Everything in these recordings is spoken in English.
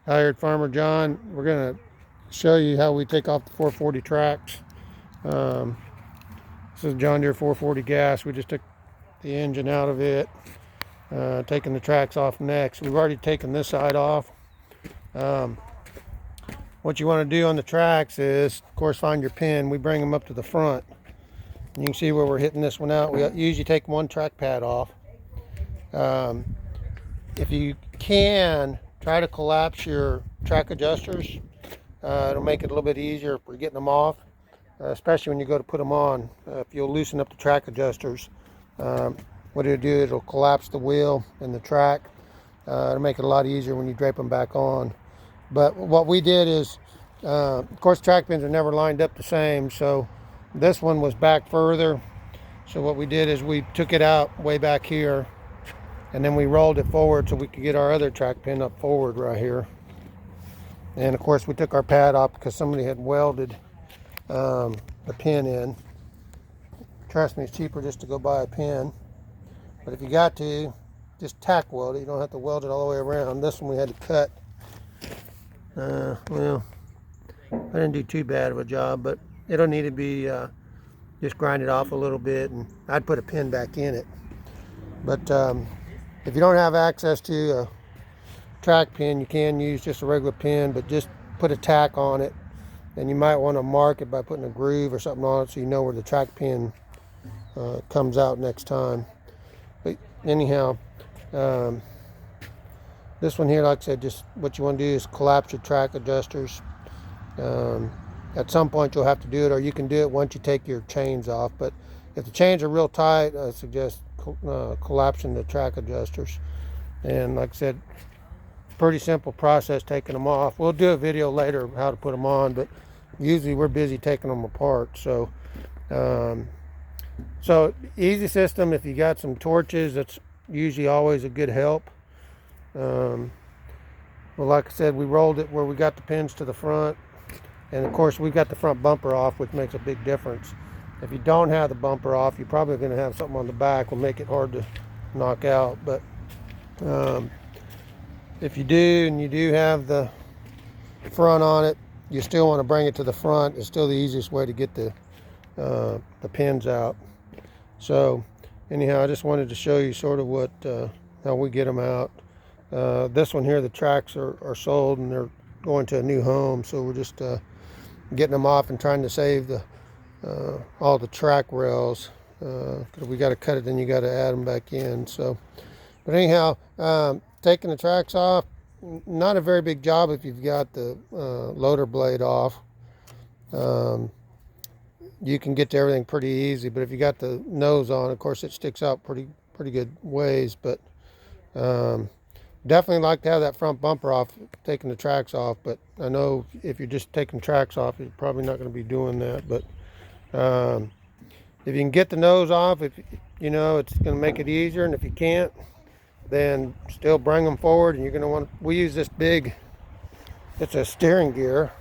Hired Farmer John. We're going to show you how we take off the 440 tracks. This is John Deere 440 gas. We just took the engine out of it, taking the tracks off next. We've already taken this side off. What you want to do on the tracks is, of course, find your pin. We bring them up to the front. You can see where we're hitting this one out. We usually take one track pad off. If you can, try to collapse your track adjusters. It'll make it a little bit easier for getting them off, especially when you go to put them on. If you'll loosen up the track adjusters, what it'll do, it'll collapse the wheel and the track. It'll make it a lot easier when you drape them back on. But what we did is, of course, track pins are never lined up the same, so this one was back further. So what we did is we took it out way back here, and then we rolled it forward so we could get our other track pin up forward right here. And of course we took our pad off because somebody had welded the pin in. Trust me, it's cheaper just to go buy a pin. But if you got to, just tack weld it. You don't have to weld it all the way around. This one we had to cut. Well, I didn't do too bad of a job, but it'll need to be just grind it off a little bit, and I'd put a pin back in it. But if you don't have access to a track pin, you can use just a regular pin, but just put a tack on it, and you might want to mark it by putting a groove or something on it so you know where the track pin comes out next time. But anyhow, this one here, like I said, just what you want to do is collapse your track adjusters. At some point you'll have to do it, or you can do it once you take your chains off. But if the chains are real tight, I suggest collapsing the track adjusters. And like I said, pretty simple process taking them off. We'll do a video later of how to put them on, but usually we're busy taking them apart. So easy system. If you got some torches, that's usually always a good help. Well, like I said, we rolled it where we got the pins to the front, and of course we got the front bumper off, which makes a big difference. If you don't have the bumper off, you're probably going to have something on the back will make it hard to knock out. But if you do, and you do have the front on it, you still want to bring it to the front. It's still the easiest way to get the pins out. So anyhow, I just wanted to show you sort of what how we get them out. This one here, the tracks are sold and they're going to a new home, so we're just getting them off and trying to save the all the track rails, because we got to cut it, then you got to add them back in. So, but anyhow, taking the tracks off, not a very big job if you've got the loader blade off. You can get to everything pretty easy, but if you got the nose on, of course it sticks out pretty good ways. But definitely like to have that front bumper off, taking the tracks off. But I know if you're just taking tracks off, you're probably not going to be doing that. But if you can get the nose off, if you know, it's going to make it easier. And if you can't, then still bring them forward. And you're going to want, we use this big, it's a steering gear,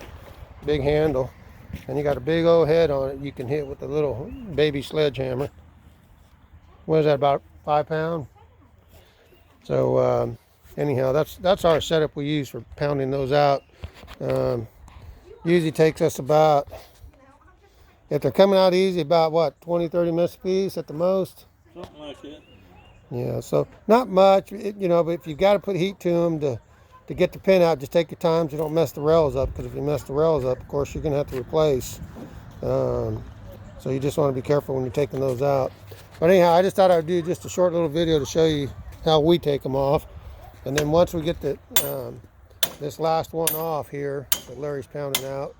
big handle, and you got a big old head on it you can hit with a little baby sledgehammer. What is that, about 5 pounds? So anyhow, that's our setup we use for pounding those out. Usually takes us about, if they're coming out easy, about what, 20-30 minutes a piece at the most. Something like that. Yeah, so not much, you know, but if you've got to put heat to them to get the pin out, just take your time so you don't mess the rails up, because if you mess the rails up, of course, you're going to have to replace. So you just want to be careful when you're taking those out. But anyhow, I just thought I'd do just a short little video to show you how we take them off. And then once we get the this last one off here that Larry's pounding out,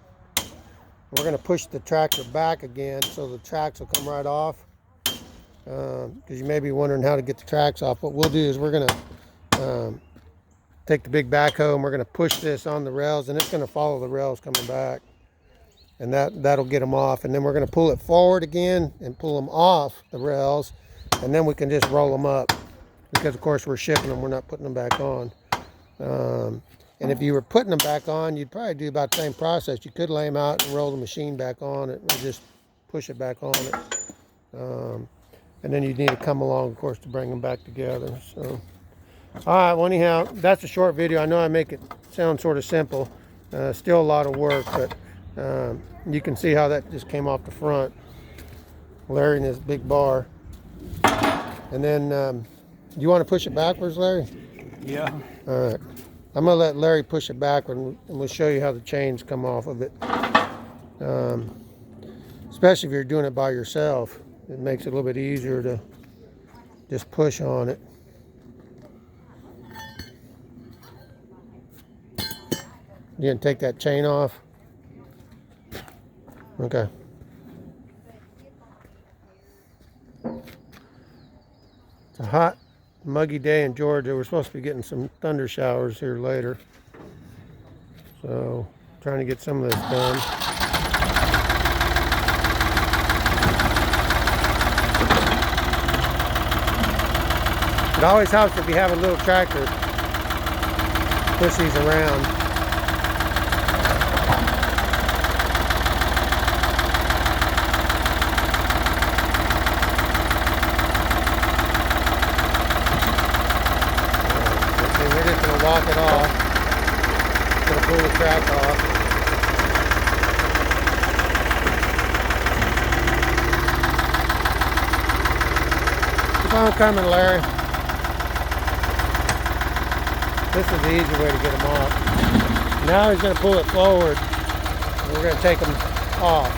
we're going to push the tractor back again so the tracks will come right off. Because you may be wondering how to get the tracks off. What we'll do is we're going to take the big backhoe and we're going to push this on the rails, and it's going to follow the rails coming back, and that'll get them off. And then we're going to pull it forward again and pull them off the rails, and then we can just roll them up, because of course we're shipping them, we're not putting them back on. And if you were putting them back on, you'd probably do about the same process. You could lay them out and roll the machine back on it, or just push it back on it. And then you'd need to come along, of course, to bring them back together. So All right, well, anyhow, that's a short video. I know I make it sound sort of simple. Still a lot of work, but you can see how that just came off the front. Larry and his big bar. And then, you want to push it backwards, Larry? Yeah. All right. I'm going to let Larry push it backward, and we'll show you how the chains come off of it. Especially if you're doing it by yourself. It makes it a little bit easier to just push on it. You gonna take that chain off? Okay. It's a hot, muggy day in Georgia. We're supposed to be getting some thunder showers here later. So, trying to get some of this done. It always helps if you have a little tractor. Push these around. Walk it off. Gonna pull the track off. Keep on coming, Larry. This is the easy way to get them off. Now he's gonna pull it forward, and we're gonna take them off.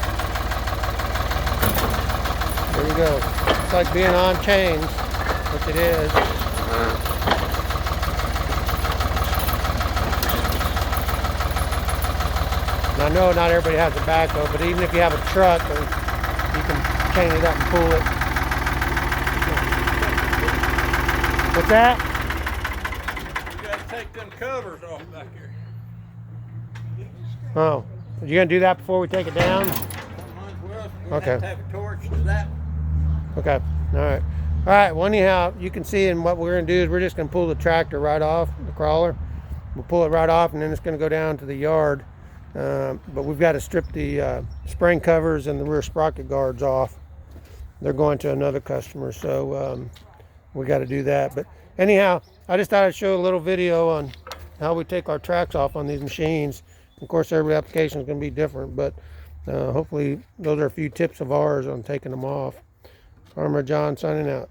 There you go. It's like being on chains, which it is. And I know not everybody has a backhoe, but even if you have a truck, you can chain it up and pull it. What's that? You gotta take them covers off back here. Oh, you gonna do that before we take it down? Okay. Have to have a torch to that one. Okay. All right. All right. Well, anyhow, you can see, and what we're gonna do is we're just gonna pull the tractor right off the crawler. We'll pull it right off, and then it's gonna go down to the yard. But we've got to strip the spring covers and the rear sprocket guards off. They're going to another customer, so we got to do that. But anyhow, I just thought I'd show a little video on how we take our tracks off on these machines. Of course, every application is going to be different, but hopefully those are a few tips of ours on taking them off. Farmer John signing out.